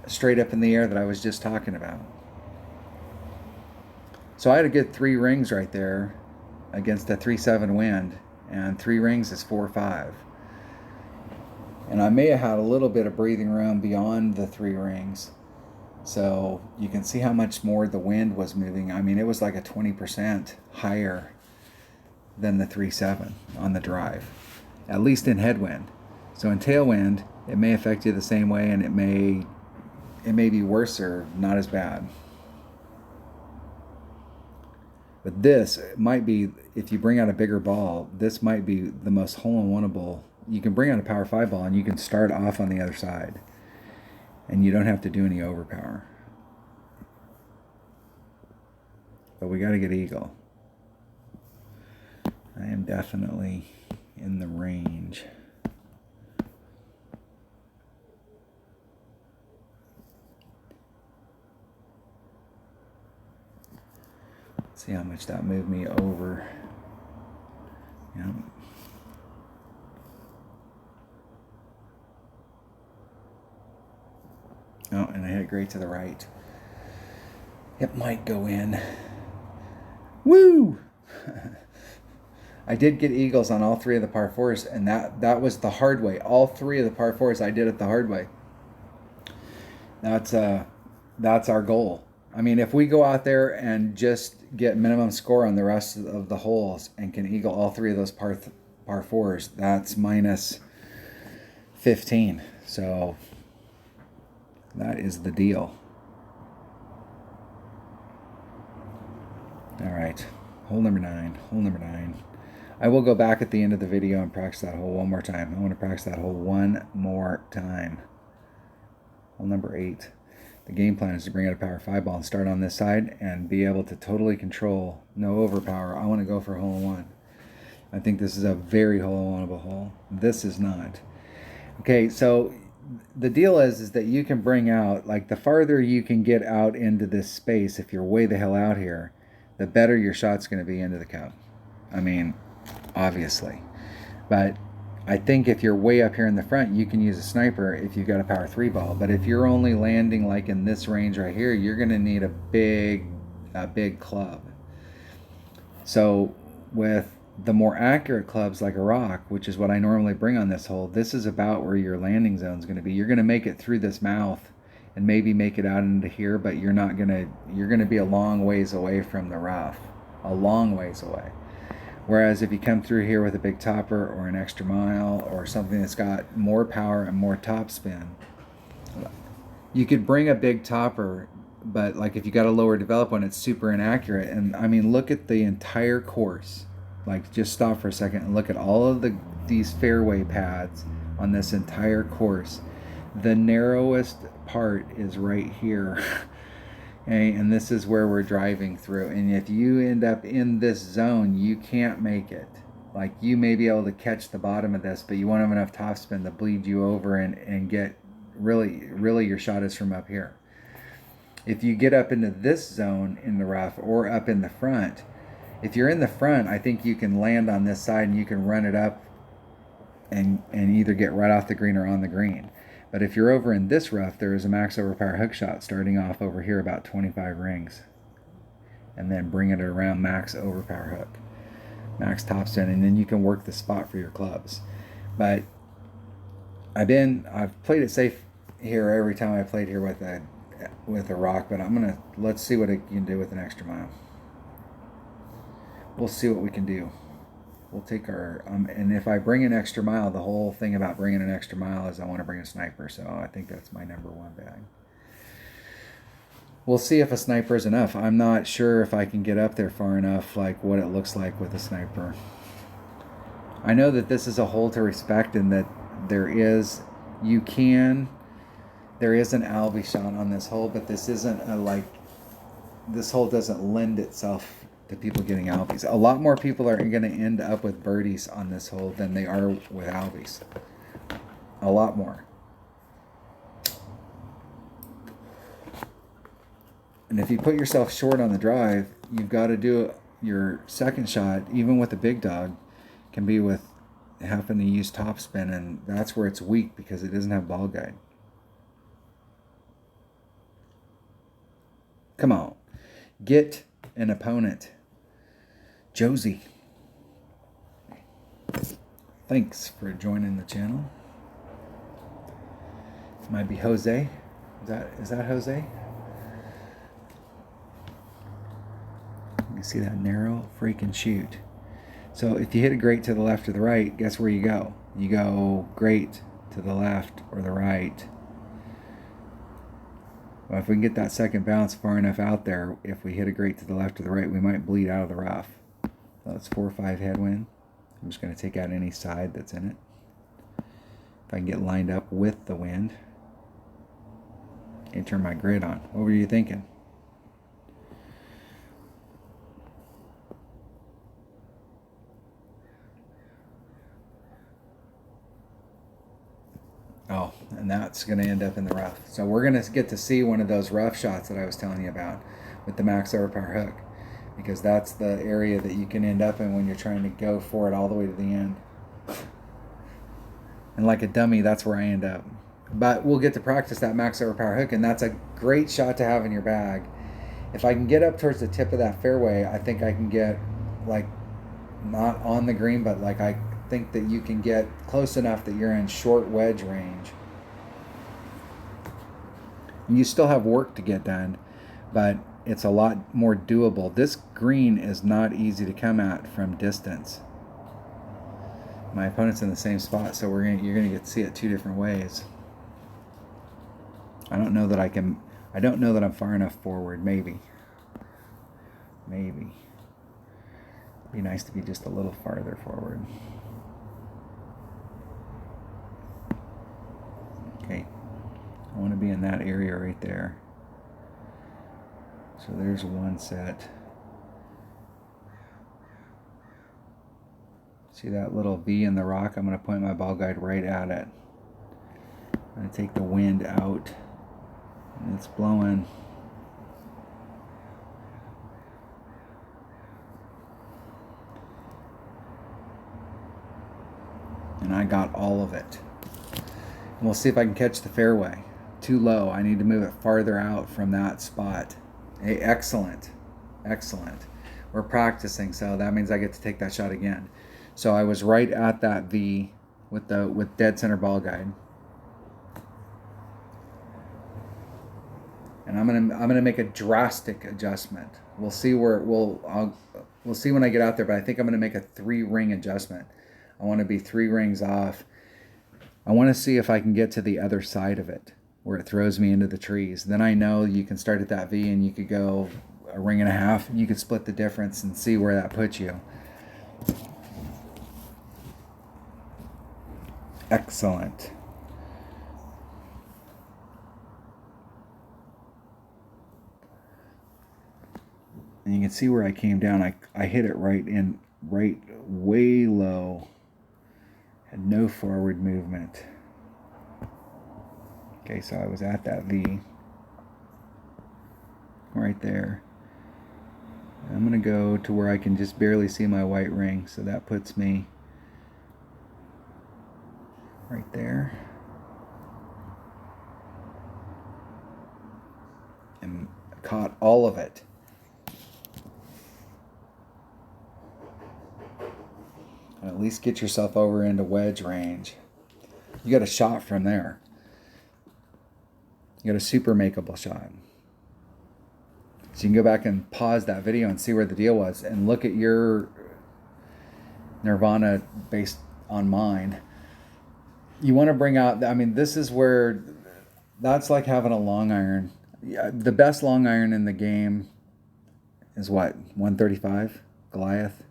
straight up in the air that I was just talking about. So I had a good 3 rings right there against a 3-7 wind, and 3 rings is 4-5. And I may have had a little bit of breathing room beyond the 3 rings. So you can see how much more the wind was moving. I mean, it was like a 20% higher than the 3.7 on the drive, at least in headwind. So in tailwind, it may affect you the same way, and it may be worse or not as bad. But this might be, if you bring out a bigger ball, this might be the most hole-in-oneable. You can bring out a power 5 ball and you can start off on the other side, and you don't have to do any overpower. But we got to get eagle. I am definitely in the range. See how much that moved me over. Yep. Oh, and I hit it great to the right. It might go in. Woo! I did get eagles on all 3 of the par 4s, and that was the hard way. All 3 of the par 4s I did it the hard way. That's our goal. I mean, if we go out there and just get minimum score on the rest of the holes and can eagle all 3 of those par 4s, that's minus 15. So that is the deal. All right, hole number 9. I will go back at the end of the video and practice that hole one more time. I want to practice that hole one more time. Hole number 8. The game plan is to bring out a power 5 ball and start on this side and be able to totally control, no overpower. I want to go for hole 1. I think this is a very hole-in-oneable hole. This is not. Okay, so the deal is that you can bring out, like, the farther you can get out into this space, if you're way the hell out here, the better your shot's going to be into the cup. I mean, obviously. But I think if you're way up here in the front, you can use a sniper if you've got a power 3 ball. But if you're only landing like in this range right here, you're going to need a big club. So with the more accurate clubs like a rock, which is what I normally bring on this hole, this is about where your landing zone is going to be. You're going to make it through this mouth and maybe make it out into here, but you're going to be a long ways away from the rough, a long ways away. Whereas if you come through here with a big topper or an extra mile or something that's got more power and more top spin, you could bring a big topper, but like if you got a lower develop one, it's super inaccurate. And I mean, look at the entire course. Like, just stop for a second and look at all of these fairway pads on this entire course. The narrowest part is right here. Okay, and this is where we're driving through. And if you end up in this zone, you can't make it. Like, you may be able to catch the bottom of this, but you won't have enough topspin to bleed you over and get really your shot is from up here. If you get up into this zone in the rough or up in the front, if you're in the front, I think you can land on this side and you can run it up and either get right off the green or on the green. But if you're over in this rough, there is a max overpower hook shot starting off over here about 25 rings. And then bring it around max overpower hook, max topspin, and then you can work the spot for your clubs. But I've played it safe here every time I played here with a rock, but let's see what it can do with an extra mile. We'll see what we can do. We'll take our, and if I bring an extra mile, the whole thing about bringing an extra mile is I want to bring a sniper, so I think that's my number 1 bag. We'll see if a sniper is enough. I'm not sure if I can get up there far enough, like what it looks like with a sniper. I know that this is a hole to respect and that there is an Albie shot on this hole, but this isn't this hole doesn't lend itself to people getting Albies. A lot more people are going to end up with birdies on this hole than they are with Albies. A lot more. And if you put yourself short on the drive, you've got to do your second shot, even with a big dog, can be with having to use topspin, and that's where it's weak because it doesn't have ball guide. Come on. Get an opponent. Josie, thanks for joining the channel. Might be Jose. Is that Jose? You see that narrow freaking chute. So if you hit a grate to the left or the right, guess where you go? You go grate to the left or the right. Well, if we can get that second bounce far enough out there, if we hit a grate to the left or the right, we might bleed out of the rough. So it's 4 or 5 headwind. I'm just going to take out any side that's in it. If I can get lined up with the wind and turn my grid on. What were you thinking? Oh, and that's going to end up in the rough. So we're going to get to see one of those rough shots that I was telling you about with the max overpower hook, because that's the area that you can end up in when you're trying to go for it all the way to the end. And like a dummy, that's where I end up. But we'll get to practice that max overpower hook, and that's a great shot to have in your bag. If I can get up towards the tip of that fairway, I think I can get, like, not on the green, but like I think that you can get close enough that you're in short wedge range. You still have work to get done, but it's a lot more doable. This green is not easy to come at from distance. My opponent's in the same spot, so you're gonna get to see it 2 different ways. I don't know that I'm far enough forward. Maybe. It'd be nice to be just a little farther forward. Okay, I want to be in that area right there. So there's one set. See that little V in the rock? I'm going to point my ball guide right at it. I'm going to take the wind out. And it's blowing. And I got all of it. And we'll see if I can catch the fairway. Too low. I need to move it farther out from that spot. Hey, excellent. Excellent. We're practicing, so that means I get to take that shot again. So I was right at that V with dead center ball guide. And I'm gonna make a drastic adjustment. We'll see where we'll see when I get out there, but I think I'm gonna make a 3-ring adjustment. I want to be 3 rings off. I want to see if I can get to the other side of it, where it throws me into the trees. Then I know you can start at that V and you could go a 1.5 rings. You could split the difference and see where that puts you. Excellent. And you can see where I came down. I hit it right way low. Had no forward movement. Okay, so I was at that V right there. I'm going to go to where I can just barely see my white ring, so that puts me right there. And caught all of it. And at least get yourself over into wedge range. You got a shot from there. You got a super makeable shot. So you can go back and pause that video and see where the deal was and look at your Nirvana based on mine. You want to bring out, I mean, this is where, that's like having a long iron. The best long iron in the game is what? 135? Goliath?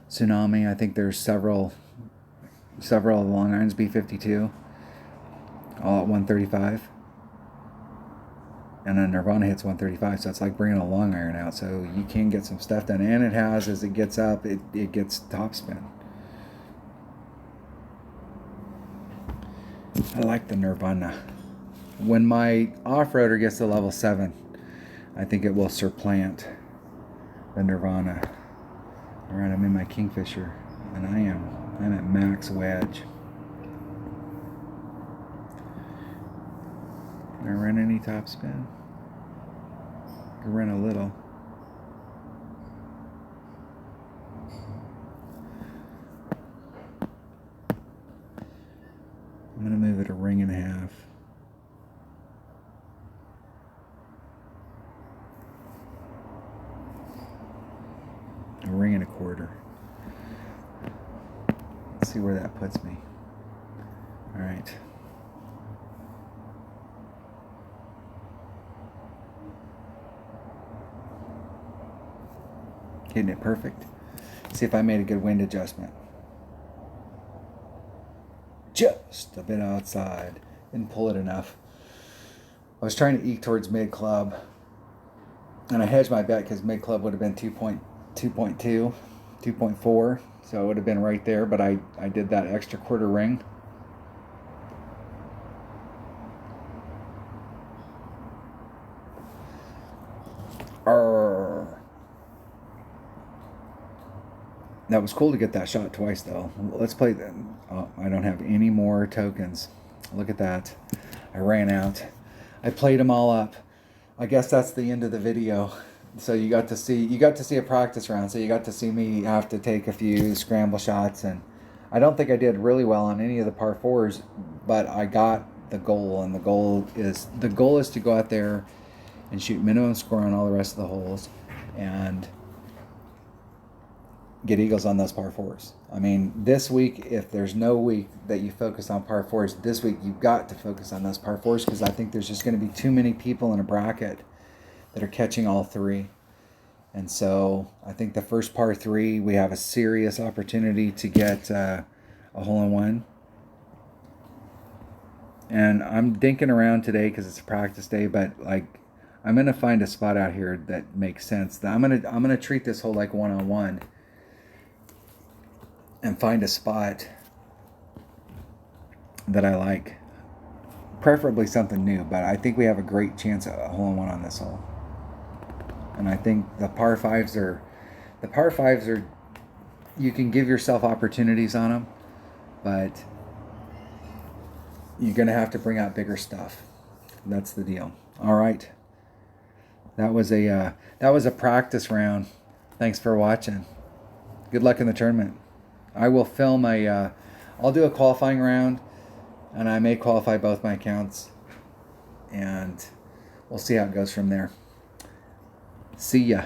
Tsunami. I think there's several long irons, B52, all at 135. And then Nirvana hits 135, so it's like bringing a long iron out. So you can get some stuff done. And it has, as it gets up, it gets topspin. I like the Nirvana. When my off-roader gets to level 7, I think it will supplant the Nirvana. Alright, I'm in my Kingfisher, and I'm at max wedge. Can I run any topspin? I can run a little. I'm going to move it 1.5 rings. 3.25. Let's see where that puts me. All right. Hitting it perfect. See if I made a good wind adjustment. Just a bit outside. Didn't pull it enough. I was trying to eke towards mid club, and I hedged my bet because mid club would have been 2.2, 2.4, so it would have been right there. But I did that extra quarter ring. That was cool to get that shot twice, though. Let's play them. Oh, I don't have any more tokens. Look at that. I ran out. I played them all up. I guess that's the end of the video. So you got to see a practice round. So you got to see me have to take a few scramble shots, and I don't think I did really well on any of the par fours, but I got the goal, and the goal is to go out there and shoot minimum score on all the rest of the holes, and get eagles on those par fours. I mean, this week, if there's no week that you focus on par fours, this week you've got to focus on those par fours, because I think there's just going to be too many people in a bracket that are catching all three. And so I think the first par three, we have a serious opportunity to get a hole-in-one. And I'm dinking around today because it's a practice day, but like, I'm gonna find a spot out here that makes sense. I'm gonna treat this hole like one-on-one, and find a spot that I like, preferably something new. But I think we have a great chance at a hole-in-one on this hole. And I think the par fives are, you can give yourself opportunities on them, but you're gonna have to bring out bigger stuff. That's the deal. All right. That was a practice round. Thanks for watching. Good luck in the tournament. I will film I'll do a qualifying round, and I may qualify both my accounts, and we'll see how it goes from there. See ya.